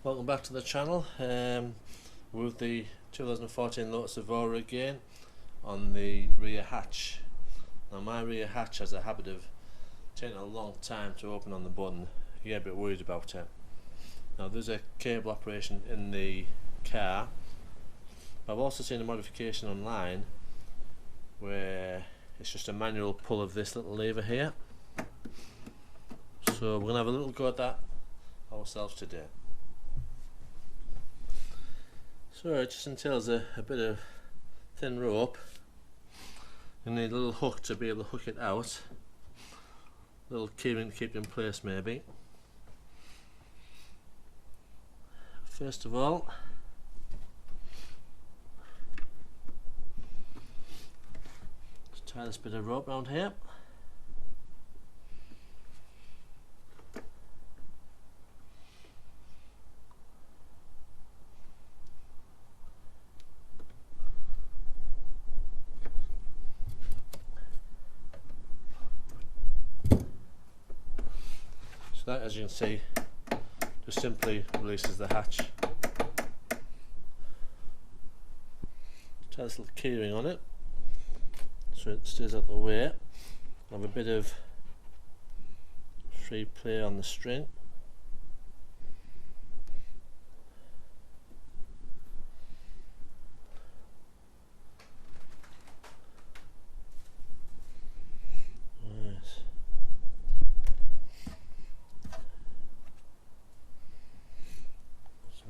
Welcome back to the channel with the 2014 Lotus Evora again on the rear hatch. Now my rear hatch has a habit of taking a long time to open on the button. You get a bit worried about it. Now there's a cable operation in the car. I've also seen a modification online where it's just a manual pull of this little lever here. So we're going to have a little go at that ourselves today. So it just entails a bit of thin rope. You need a little hook to be able to hook it out. A little keyring to keep it in place maybe. First of all, just tie this bit of rope around here. That, as you can see, just simply releases the hatch. Tie this little keyring on it so it stays out the way. Have a bit of free play on the string.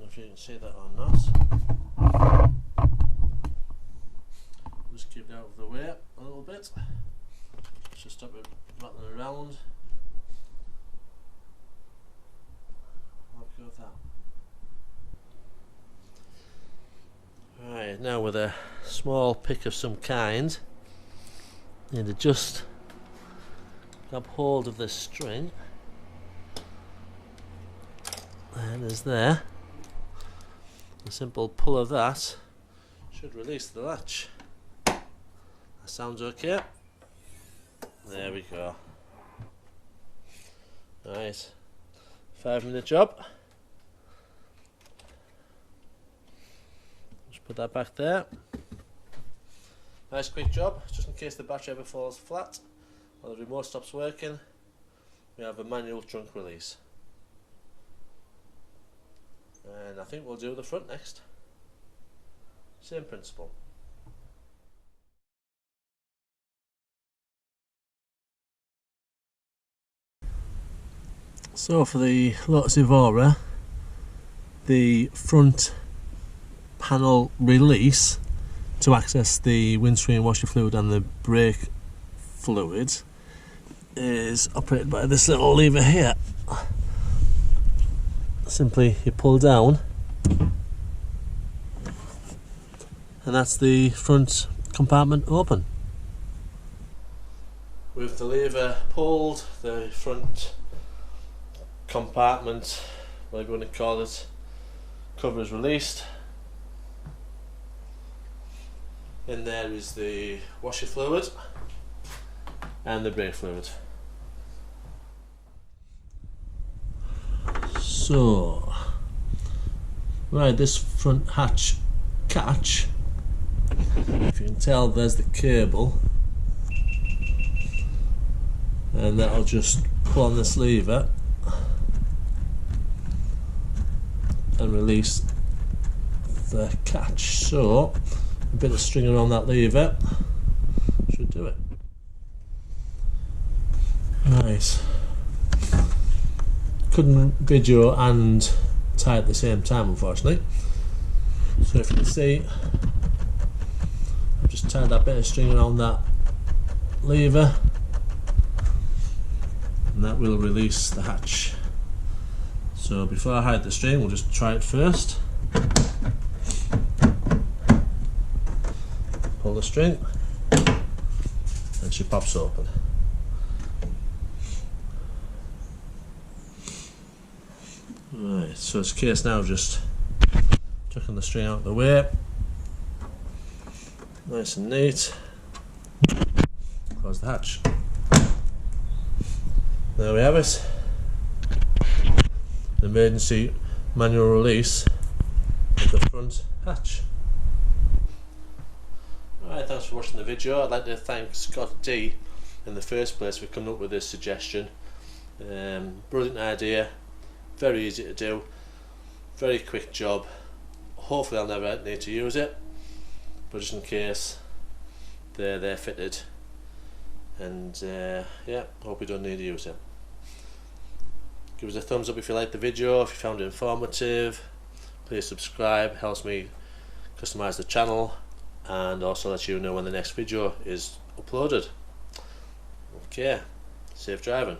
If you can see that or not, just keep it out of the way a little bit, just stop it rattling around. I'll go with that. Right, now with a small pick of some kind, you need to just grab hold of this string, and it's there. A simple pull of that should release the latch. That sounds okay. There we go. Right, 5-minute job. Just put that back there. Nice quick job, just in case the battery ever falls flat or the remote stops working. We have a manual trunk release. And I think we'll do the front next. Same principle. So for the Lotus Evora, the front panel release to access the windscreen washer fluid and the brake fluid is operated by this little lever here. Simply you pull down and that's the front compartment open. With the lever pulled, the front compartment, whatever you want to call it, cover is released. In there is the washer fluid and the brake fluid. So, right, this front hatch catch, if you can tell, there's the cable, and that'll just pull on this lever and release the catch. So, a bit of string around that lever should do it. Right. Couldn't video and tie at the same time, unfortunately. So if you can see, I've just tied that bit of string around that lever, and that will release the hatch. So before I hide the string, we'll just try it first. Pull the string, and she pops open. Right, so it's a case now of just tucking the string out of the way, nice and neat. Close the hatch. There we have it. The emergency manual release of the front hatch. Alright, thanks for watching the video. I'd like to thank Scott D in the first place for coming up with this suggestion. Brilliant idea, very easy to do, very quick job. Hopefully I'll never need to use it, but just in case, they're fitted, and yeah, hope you don't need to use it. Give us a thumbs up if you liked the video, if you found it informative. Please subscribe, helps me customize the channel and also let you know when the next video is uploaded. Okay, safe driving.